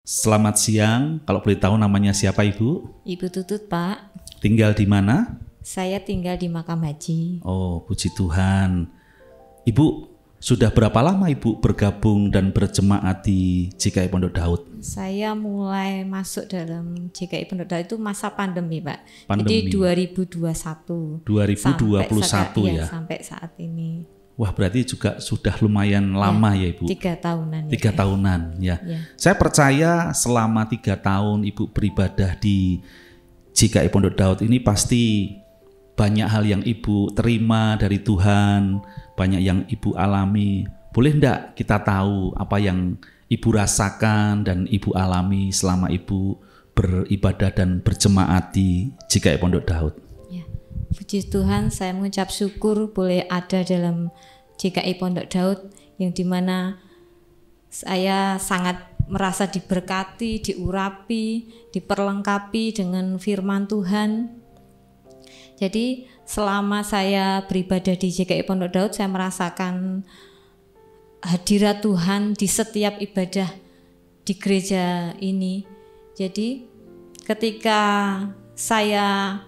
Selamat siang, kalau boleh tahu namanya siapa Ibu? Ibu Tutut, Pak. Tinggal di mana? Saya tinggal di Makam Haji. Oh, puji Tuhan. Ibu, sudah berapa lama Ibu bergabung dan berjemaat di GKI Pondok Daud? Saya mulai masuk dalam GKI Pondok Daud itu masa pandemi, Pak. Pandemi. Jadi 2021. 2021 ya? Sampai saat ini. Wah, berarti juga sudah lumayan lama ya Ibu? 3 tahunan. 3 tahunan ya. Ya. Saya percaya selama 3 tahun Ibu beribadah di GKI Pondok Daud ini pasti banyak hal yang Ibu terima dari Tuhan, banyak yang Ibu alami. Boleh enggak kita tahu apa yang Ibu rasakan dan Ibu alami selama Ibu beribadah dan berjemaat di GKI Pondok Daud? Ya. Puji Tuhan, saya mengucap syukur boleh ada dalam GKI Pondok Daud yang dimana saya sangat merasa diberkati, diurapi, diperlengkapi dengan firman Tuhan. Jadi selama saya beribadah di GKI Pondok Daud, saya merasakan hadirat Tuhan di setiap ibadah di gereja ini. Jadi ketika saya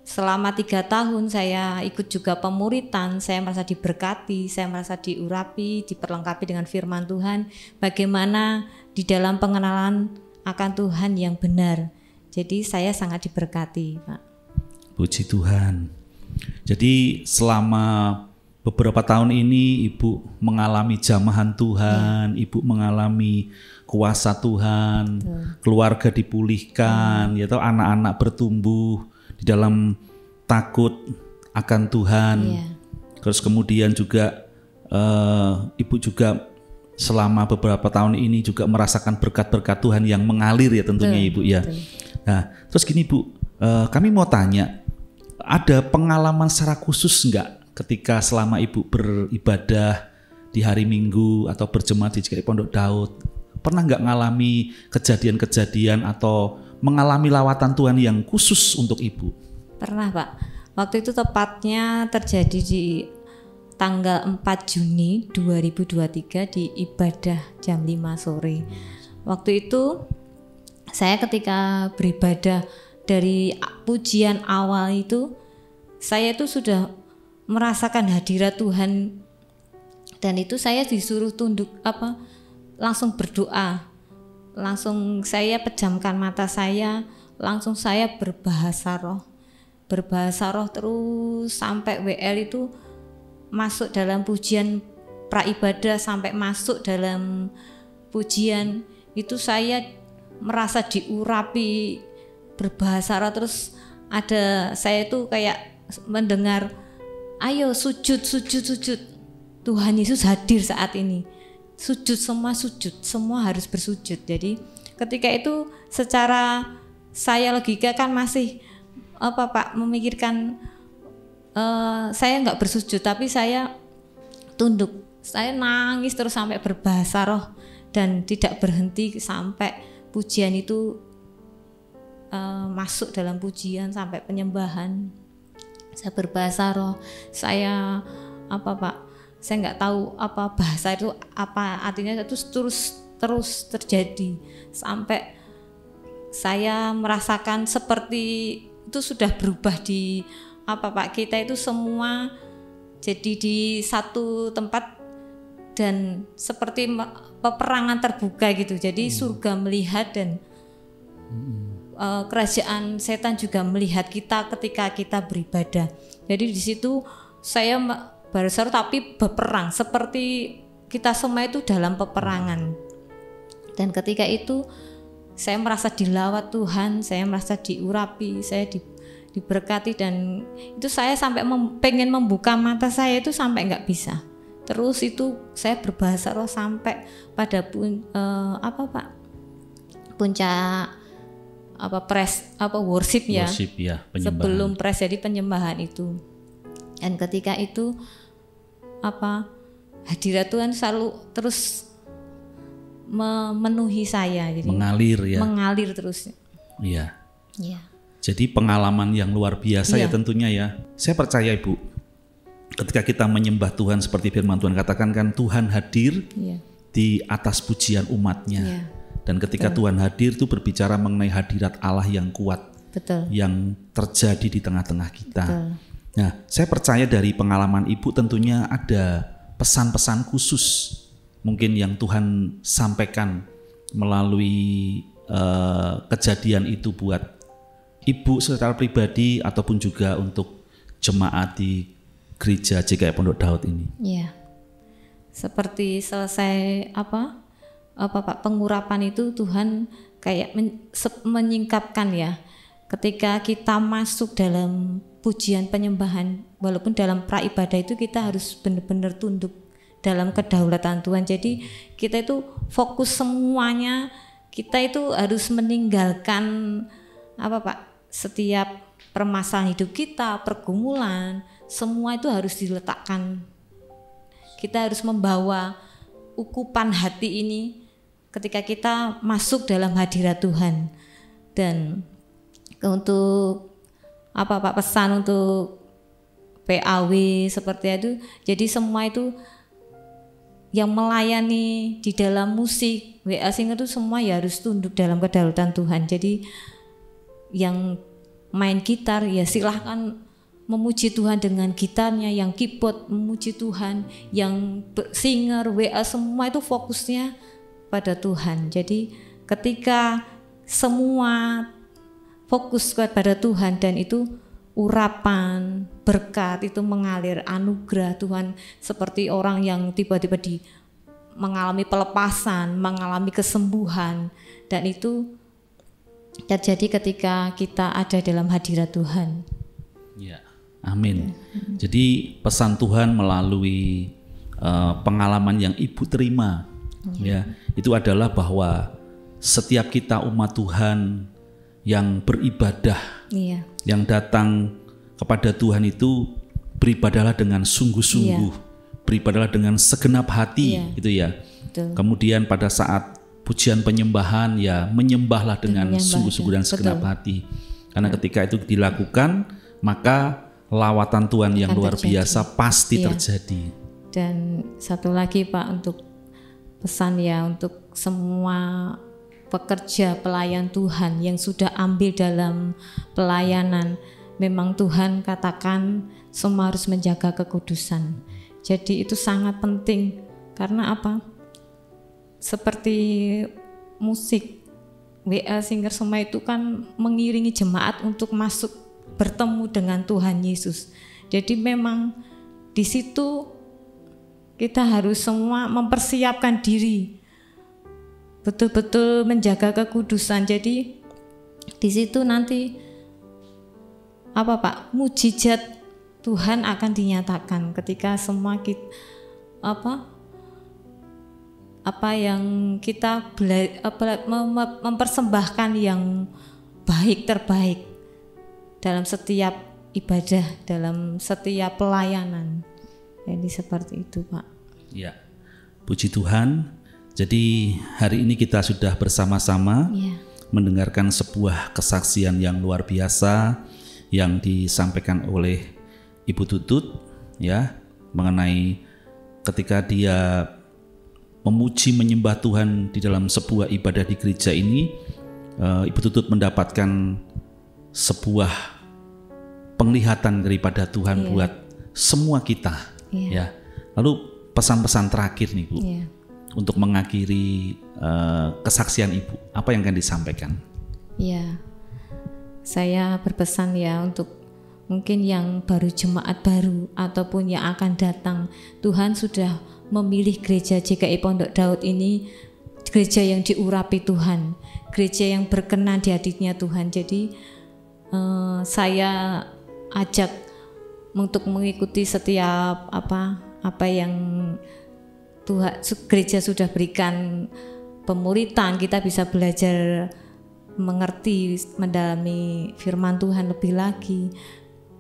selama 3 tahun saya ikut juga pemuritan, saya merasa diberkati, saya merasa diurapi, diperlengkapi dengan firman Tuhan, bagaimana di dalam pengenalan akan Tuhan yang benar. Jadi saya sangat diberkati, Pak. Puji Tuhan. Jadi selama beberapa tahun ini Ibu mengalami jamahan Tuhan, Ibu mengalami kuasa Tuhan, keluarga dipulihkan, ya, anak-anak bertumbuh di dalam takut akan Tuhan. Terus kemudian juga Ibu juga selama beberapa tahun ini juga merasakan berkat-berkat Tuhan yang mengalir ya tentunya Ibu ya. Nah, terus gini Bu, kami mau tanya, ada pengalaman secara khusus enggak ketika selama Ibu beribadah di hari Minggu atau berjemaat di GKI Pondok Daud? Pernah enggak ngalami kejadian-kejadian atau mengalami lawatan Tuhan yang khusus untuk Ibu? Pernah, Pak. Waktu itu tepatnya terjadi di tanggal 4 Juni 2023 di ibadah jam 5 sore. Waktu itu saya ketika beribadah dari pujian awal itu, saya itu sudah merasakan hadirat Tuhan, dan itu saya disuruh tunduk langsung berdoa. Langsung saya pejamkan mata saya, langsung saya berbahasa roh terus sampai WL itu masuk dalam pujian praibadah, sampai masuk dalam pujian itu saya merasa diurapi berbahasa roh. Terus saya itu kayak mendengar, ayo sujud, Tuhan Yesus hadir saat ini. Sujud, semua harus bersujud. Jadi ketika itu secara saya logika kan masih Pak memikirkan saya nggak bersujud, tapi saya tunduk, saya nangis terus sampai berbahasa roh dan tidak berhenti sampai pujian itu masuk dalam pujian sampai penyembahan. Saya berbahasa roh, saya Pak, saya nggak tahu apa bahasa itu apa artinya, itu terus terjadi sampai saya merasakan seperti itu sudah berubah di Pak, kita itu semua jadi di satu tempat dan seperti peperangan terbuka gitu. Jadi surga melihat dan kerajaan setan juga melihat kita ketika kita beribadah. Jadi di situ saya berseru tapi berperang, seperti kita semua itu dalam peperangan. Dan ketika itu saya merasa dilawat Tuhan, saya merasa diurapi, saya diberkati, dan itu saya sampai pengen membuka mata saya itu sampai nggak bisa. Terus itu saya berbahasa roh sampai pada puncak worship ya, sebelum pres, jadi penyembahan itu. Dan ketika itu hadirat Tuhan selalu terus memenuhi saya, jadi mengalir terus. Iya. Jadi pengalaman yang luar biasa ya tentunya ya. Saya percaya Ibu, ketika kita menyembah Tuhan seperti firman Tuhan katakan kan, Tuhan hadir di atas pujian umatnya. Iya. Dan ketika Tuhan hadir itu berbicara mengenai hadirat Allah yang kuat, Betul. yang terjadi di tengah-tengah kita. Betul. Nah, saya percaya dari pengalaman Ibu tentunya ada pesan-pesan khusus mungkin yang Tuhan sampaikan melalui kejadian itu buat Ibu secara pribadi ataupun juga untuk jemaat di gereja GKI Pondok Daud ini. Iya. Seperti selesai Pak pengurapan itu Tuhan kayak menyingkapkan ya. Ketika kita masuk dalam pujian penyembahan, walaupun dalam praibadah itu kita harus benar-benar tunduk dalam kedaulatan Tuhan. Jadi kita itu fokus semuanya, kita itu harus meninggalkan setiap permasalahan hidup kita, pergumulan, semua itu harus diletakkan. Kita harus membawa ukupan hati ini ketika kita masuk dalam hadirat Tuhan. Dan untuk pesan untuk PAW seperti itu, jadi semua itu yang melayani di dalam musik WA Singer itu semua ya harus tunduk dalam kedaulatan Tuhan. Jadi yang main gitar ya silahkan memuji Tuhan dengan gitarnya, yang keyboard memuji Tuhan, yang singer WA semua itu fokusnya pada Tuhan. Jadi ketika semua fokus kepada Tuhan dan itu urapan berkat itu mengalir, anugerah Tuhan, seperti orang yang tiba-tiba mengalami pelepasan, mengalami kesembuhan, dan itu terjadi ketika kita ada dalam hadirat Tuhan. Ya, amin. Jadi pesan Tuhan melalui pengalaman yang Ibu terima, ya, itu adalah bahwa setiap kita umat Tuhan yang beribadah, yang datang kepada Tuhan itu beribadahlah dengan sungguh-sungguh, beribadahlah dengan segenap hati, gitu ya. Betul. Kemudian pada saat pujian penyembahan ya menyembahlah dengan sungguh-sungguh dan segenap hati. Karena ketika itu dilakukan, maka lawatan Tuhan yang luar biasa pasti terjadi. Dan satu lagi Pak, untuk pesan ya untuk semua pekerja pelayan Tuhan yang sudah ambil dalam pelayanan, memang Tuhan katakan semua harus menjaga kekudusan. Jadi itu sangat penting. Karena seperti musik WA Singer semua itu kan mengiringi jemaat untuk masuk bertemu dengan Tuhan Yesus. Jadi memang di situ kita harus semua mempersiapkan diri, betul-betul menjaga kekudusan. Jadi di situ nanti mujizat Tuhan akan dinyatakan ketika semua kita yang kita mempersembahkan yang terbaik dalam setiap ibadah, dalam setiap pelayanan. Jadi seperti itu Pak. Ya, puji Tuhan. Jadi hari ini kita sudah bersama-sama mendengarkan sebuah kesaksian yang luar biasa yang disampaikan oleh Ibu Tutut, ya, mengenai ketika dia memuji menyembah Tuhan di dalam sebuah ibadah di gereja ini, Ibu Tutut mendapatkan sebuah penglihatan daripada Tuhan buat semua kita, ya. Lalu pesan-pesan terakhir nih Bu, untuk mengakhiri kesaksian Ibu, apa yang akan disampaikan? Ya, saya berpesan ya untuk mungkin yang baru jemaat baru ataupun yang akan datang, Tuhan sudah memilih gereja GKI Pondok Daud ini gereja yang diurapi Tuhan, gereja yang berkenan di hadiratnya Tuhan. Jadi saya ajak untuk mengikuti setiap apa yang Tuhan gereja sudah berikan pemuritan, kita bisa belajar mengerti, mendalami firman Tuhan lebih lagi,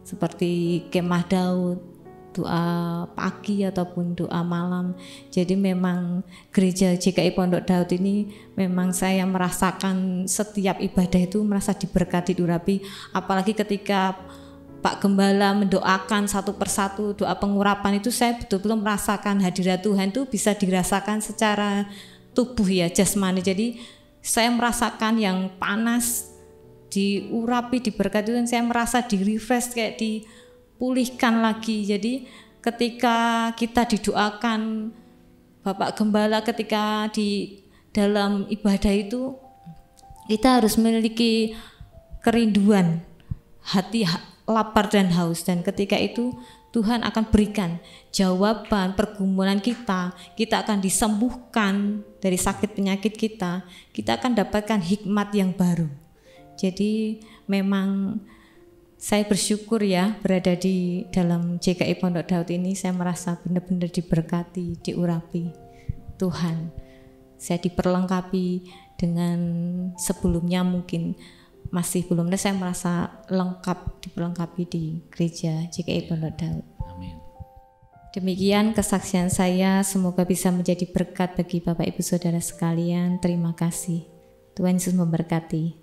seperti kemah Daud, doa pagi ataupun doa malam. Jadi memang gereja GKI Pondok Daud ini memang saya merasakan setiap ibadah itu merasa diberkati, diurapi, apalagi ketika Pak Gembala mendoakan satu persatu doa pengurapan itu, saya betul-betul merasakan hadirat Tuhan itu bisa dirasakan secara tubuh ya, jasmani. Jadi saya merasakan yang panas diurapi, diberkati, dan saya merasa di-refresh, kayak dipulihkan lagi. Jadi ketika kita didoakan Bapak Gembala, ketika di dalam ibadah itu kita harus memiliki kerinduan, hati lapar dan haus, dan ketika itu Tuhan akan berikan jawaban pergumulan kita akan disembuhkan dari sakit penyakit kita akan dapatkan hikmat yang baru. Jadi memang saya bersyukur ya berada di dalam JKI Pondok Daud ini, saya merasa benar-benar diberkati, diurapi Tuhan. Saya diperlengkapi dengan sebelumnya mungkin masih belum, dan saya merasa diperlengkapi di gereja JKI Pondok Daud. Amin. Demikian kesaksian saya, semoga bisa menjadi berkat bagi Bapak Ibu Saudara sekalian. Terima kasih. Tuhan Yesus memberkati.